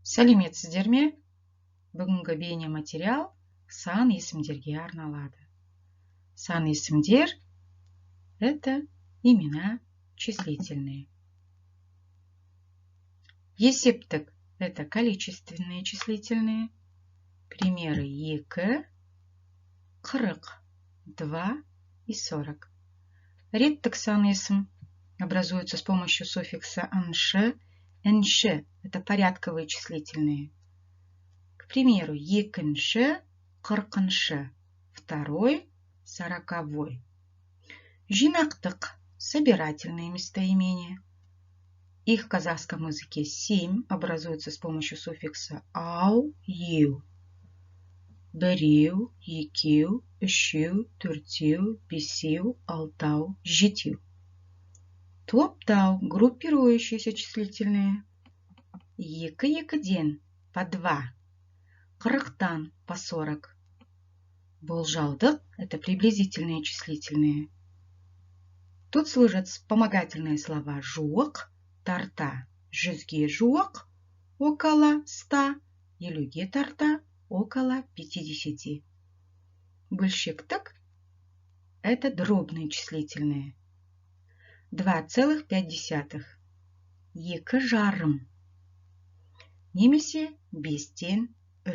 Сәлеметсіздер ме? Бүгінгі бейне материал сан есімдерге арналады. Сан есімдер – это имена числительные. Есептік – это количественные числительные. Примеры 2, 40, 2 и 40. Реттік сан есім образуется с помощью суффикса «анше», «энше» – это порядковые числительные. К примеру, екінші, қырқыншы, второй, сороковой. Жинақтық – собирательные местоимения. Их в казахском языке 7 образуется с помощью суффикса «ау», «ю». Біреу, екеу, үшеу, төртеу, бесеу, алтау, жетеу. Топтау – группирующиеся числительные. Екі-екіден по 2. Қырықтан по 40. Болжалдық – это приблизительные числительные. Тут служат вспомогательные слова «жуық», «тарта», «жүзге жуық», «около 100», «елуге тарта», «около 50». Бөлшектік – это дробные числительные. 2,5. Екі жарым. Немесе 5-тен 3.